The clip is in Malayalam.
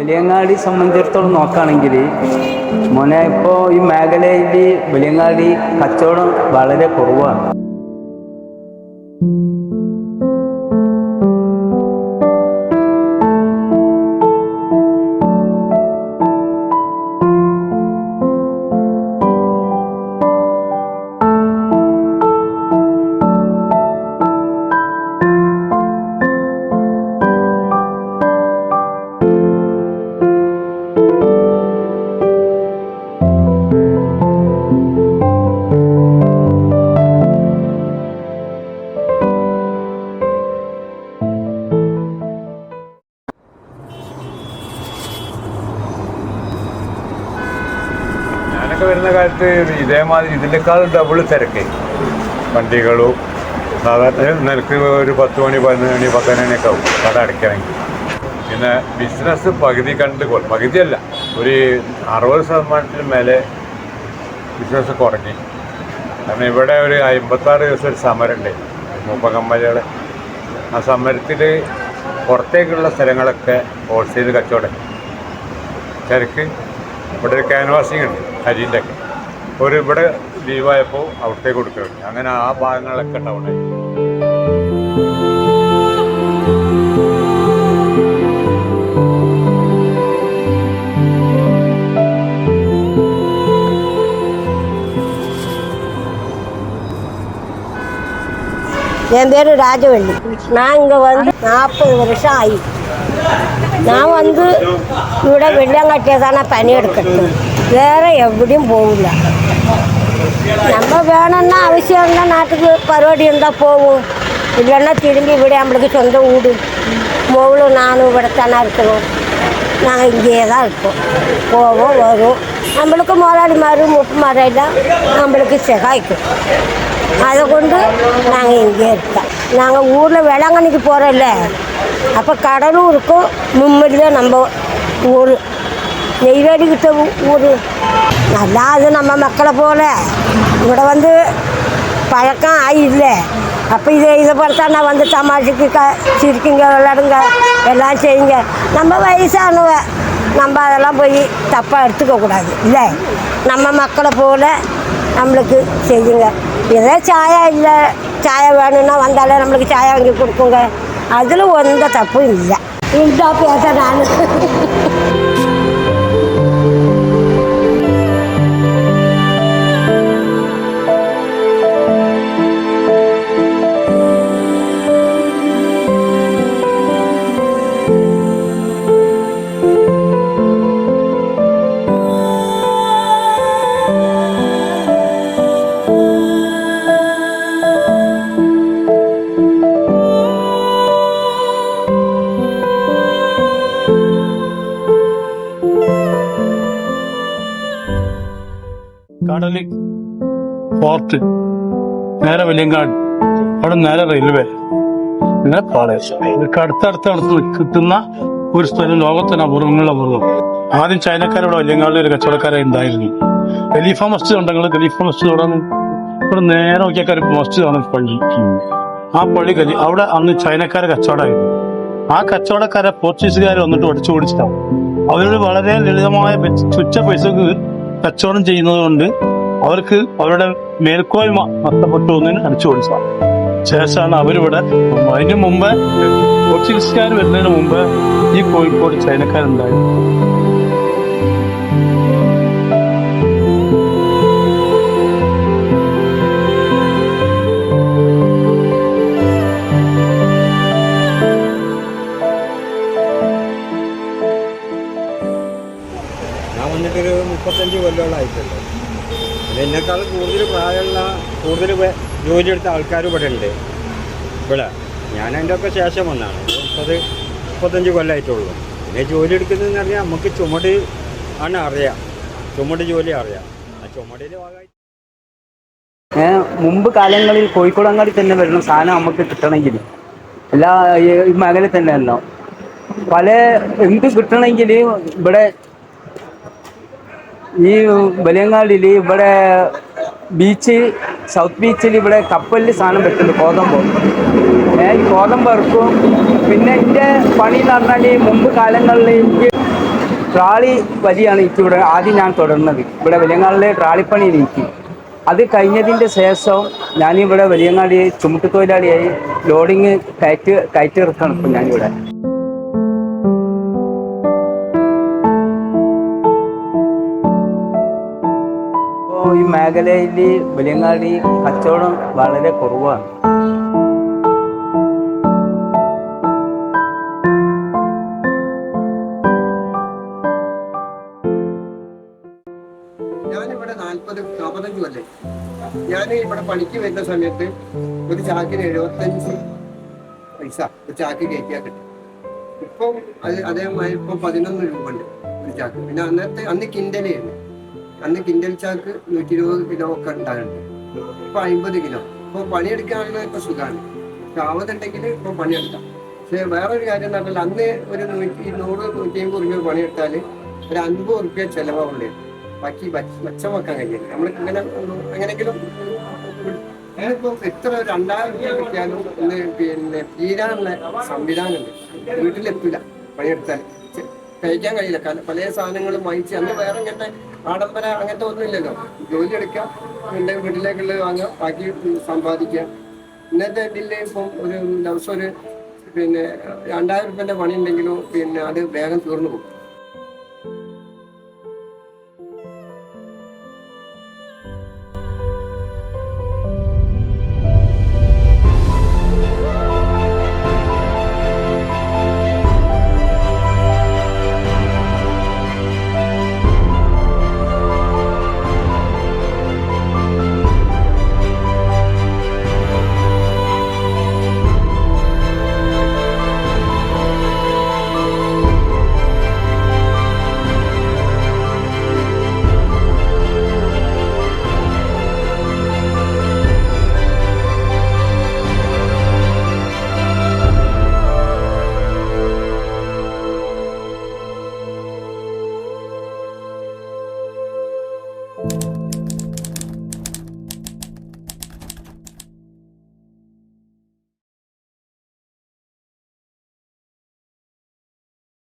വലിയങ്ങാടി സംബന്ധിച്ചിടത്തോളം നോക്കുകയാണെങ്കിൽ മോനെ ഇപ്പോൾ ഈ മേഖലയിൽ വലിയങ്ങാടി കച്ചവടം വളരെ കുറവാണ്. വരുന്ന കാലത്ത് ഇതേമാതിരി ഇതിനേക്കാളും ഡബിൾ തിരക്ക് വണ്ടികളും സാധാരണ നിലക്ക് ഒരു 10 മണി 11 മണി 10 മണിയൊക്കെ ആവും കട അടയ്ക്കണമെങ്കിൽ. പിന്നെ ബിസിനസ് പകുതിയല്ല ഒരു 60% മേലെ ബിസിനസ് കുറഞ്ഞു. കാരണം ഇവിടെ ഒരു 56 ദിവസം ഒരു സമരമുണ്ട് മൂപ്പകമ്പനികളെ. ആ സമരത്തിൽ പുറത്തേക്കുള്ള സ്ഥലങ്ങളൊക്കെ ഹോൾസെയിൽ കച്ചവടം തിരക്ക്. ഇവിടെ ഒരു ക്യാൻവാസിങ് ഉണ്ട് അരിൻ്റെ ഒക്കെ ഇവിടെ ലീവായപ്പോൾ അവിടത്തേക്ക് കൊടുക്കുന്നുണ്ട്. അങ്ങനെ ആ ഭാഗങ്ങളൊക്കെ ടൗണായി. என் பேர் ராஜவள்ளி. நான் இங்கே வந்து 40 வருஷம் ஆகி. நான் வந்து ഇവിടെ വെള്ളിയാങ്കട്ടിയതാണ് പണിയെടുക്കുന്നത്. വേറെ എവിടെയും പോകില്ല. നമ്മൾ വേണമെന്ന ആവശ്യമുള്ള നാട്ടിൽ പരിപാടി എന്താ പോവും. இல்லைன்னா திரும்பி ഇവിടെ நம்மளுக்கு சொந்த வீடு மோளும் நானும் ഇവിടെ தானே இருக்கணும். நாங்கள் இங்கேயே தான் இருப்போம். போவோம் வரும். நம்மளுக்கு முதலாளிமாரும் முப்புமாரெல்லாம் நம்மளுக்கு சகாய்க்கும். அதை கொண்டு நாங்கள் இங்கே இருக்கோம். நாங்கள் ஊரில் வேளாங்கண்ணிக்கு போகிறோம்ல, அப்போ கடலூருக்கும் மும்மடியில் நம்ம ஊர் நெய்வேலி கிட்ட ஊர் நல்லா. அது நம்ம மக்களை போல ഇവിടെ வந்து பழக்கம் ஆயில்ல. அப்போ இதை பார்த்தா நான் வந்து தமாஷுக்கு சிரிக்குங்க விளாடுங்க எல்லாம் செய்யுங்க. நம்ம வயசானவ நம்ம அதெல்லாம் போய் தப்பாக எடுத்துக்கக்கூடாது இல்லை. நம்ம மக்களை போல் நம்மளுக்கு செய்யுங்க. ஏதோ சாயா இல்லை சாயா வேணும்னா வந்தாலே நம்மளுக்கு சாயா வாங்கி கொடுக்குங்க. அதில் எந்த தப்பும் இல்லை. இந்த பேச நான் കടല് ഫോർട്ട് നേരെ വെളിയങ്കാട് അവിടെ നേരെ റെയിൽവേ പിന്നെ പാളയം ഇതൊക്കെ അടുത്തടുത്ത് കിട്ടുന്ന ഒരു സ്ഥലം ലോകത്തിന് അപൂർവങ്ങളിൽ അപൂർവം. ആദ്യം ചൈനക്കാരിവിടെ വെളിയങ്കാടിൽ ഒരു കച്ചവടക്കാരായി ഉണ്ടായിരുന്നു. ഖലീഫ മസ്ജിദ് ഉണ്ടെങ്കിൽ ഖലീഫ മസ്ജിദ് ഇവിടെ നേരെ നോക്കിയാൽ മസ്ജിദാണ് പള്ളി. ആ പള്ളി അവിടെ അന്ന് ചൈനക്കാരെ കച്ചവടമായിരുന്നു. ആ കച്ചവടക്കാരെ പോർച്ചുഗീസുകാർ വന്നിട്ട് ഒടിച്ചു ഓടിച്ചിട്ടാവും. അവരോട് വളരെ ലളിതമായ തുച്ഛ പൈസക്ക് കച്ചവടം ചെയ്യുന്നത് കൊണ്ട് അവർക്ക് അവരുടെ മേൽക്കോയ്മ നഷ്ടപ്പെട്ടു ഒന്നിന് അടിച്ചു കൊടുത്തതാണ്. ശേഷമാണ് അവരിവിടെ. അതിന് മുമ്പ് പോർച്ചുഗീസുകാർ വരുന്നതിന് മുമ്പ് ഈ കോഴിക്കോട് ചൈനക്കാരുണ്ടായിരുന്നു. ഞാൻ വന്നിട്ടൊരു 35 കൊല്ലങ്ങളായിട്ടുണ്ട്. എന്നെക്കാൾ കൂടുതൽ പ്രായമുള്ള കൂടുതൽ ജോലിയെടുത്ത ആൾക്കാരും ഇവിടെ ഉണ്ട്. ഇവിടെ ഞാൻ അതിൻ്റെ ഒക്കെ ശേഷം വന്നതാണ്. 35 കൊല്ലമായിട്ടുള്ളൂ. പിന്നെ ജോലി എടുക്കുന്നതെന്ന് പറഞ്ഞാൽ നമുക്ക് ചുമട് ആണ് അറിയാം. ചുമട് ജോലി അറിയാം. ആ ചുമടിൽ ഭാഗമായി മുമ്പ് കാലങ്ങളിൽ കോഴിക്കോടങ്ങാടി തന്നെ വരുന്ന സാധനം നമുക്ക് കിട്ടണമെങ്കിൽ എല്ലാ ഈ മേഖലയിൽ തന്നെ അല്ലോ പല എന്ത് കിട്ടണമെങ്കിൽ ഇവിടെ ഈ വലിയങ്ങാടിയിൽ ഇവിടെ ബീച്ച് സൗത്ത് ബീച്ചിൽ ഇവിടെ കപ്പലിൽ സാധനം വെക്കുന്നുണ്ട് കോതമ്പ്. ഈ കോതമ്പ് ഇറക്കും. പിന്നെ എൻ്റെ പണി എന്ന് പറഞ്ഞാൽ മുമ്പ് കാലങ്ങളിൽ എനിക്ക് ട്രാളി വലിയാണ് എനിക്ക് ഇവിടെ ആദ്യം ഞാൻ തുടർന്നത്. ഇവിടെ വലിയങ്ങാടിലെ ട്രാളിപ്പണി എനിക്ക് അത് കഴിഞ്ഞതിൻ്റെ ശേഷം ഞാനിവിടെ വലിയങ്ങാടി ചുമട്ട് തൊഴിലാളിയായി ലോഡിങ് കയറ്റിറക്കണം ഇപ്പം ഞാനിവിടെ. ഇപ്പോൾ ഈ മേഖലയിൽ വലിയങ്ങാടി കച്ചവടം വളരെ കുറവാണ്. ഞാനിവിടെ 45 കൊല്ലം. ഞാൻ ഇവിടെ പണിക്ക് വരുന്ന സമയത്ത് ഒരു ചാക്കിന് 75 പൈസ ഒരു ചാക്ക് കയറ്റിയാൽ കിട്ടും. ഇപ്പം അതേമാതിരി ഇപ്പം 11 രൂപ ഉണ്ട് ഒരു ചാക്ക്. പിന്നെ അന്ന് കിൻഡലായിരുന്നു. അന്ന് കിൻഡൽ ചാക്ക് 120 കിലോ ഒക്കെ ഉണ്ടാകുന്നുണ്ട്. ഇപ്പൊ 50 കിലോ. ഇപ്പൊ പണിയെടുക്കാനുള്ള ഇപ്പൊ സുഖമാണ്. ആവതുണ്ടെങ്കിൽ ഇപ്പൊ പണിയെടുക്കാം. പക്ഷെ വേറൊരു കാര്യം എന്ന് പറഞ്ഞാൽ അന്ന് ഒരു 100-150 രൂപ പണിയെടുത്താൽ ഒരു 50 റുപ്യ ചെലവാവുള്ളൂ. ബാക്കി മെച്ചം വെക്കാൻ കഴിയില്ല. നമ്മൾ ഇങ്ങനെ എങ്ങനെങ്കിലും ഇന്നിപ്പോ എത്ര 2000 രൂപ കിട്ടിയാലും ഇന്ന് പിന്നെ തീരാനുള്ള സംവിധാനമുണ്ട്. വീട്ടിലെത്തില്ല പണിയെടുത്താൽ കഴിക്കാൻ കഴിയില്ല. പല സാധനങ്ങളും വാങ്ങിച്ച് അന്ന് വേറെ ഇങ്ങനത്തെ ആഡംബര അങ്ങനത്തെ ഒന്നുമില്ലല്ലോ. ജോലി എടുക്കാം, പിന്നെ വീട്ടിലേക്കുള്ളത് വാങ്ങാം, ബാക്കി സമ്പാദിക്കാം. ഇന്നത്തെ ഇതിൽ ഇപ്പം ഒരു ദിവസം ഒരു പിന്നെ 2000 രൂപേൻ്റെ പണി ഉണ്ടെങ്കിലും പിന്നെ അത് വേഗം തീർന്നു പോകും.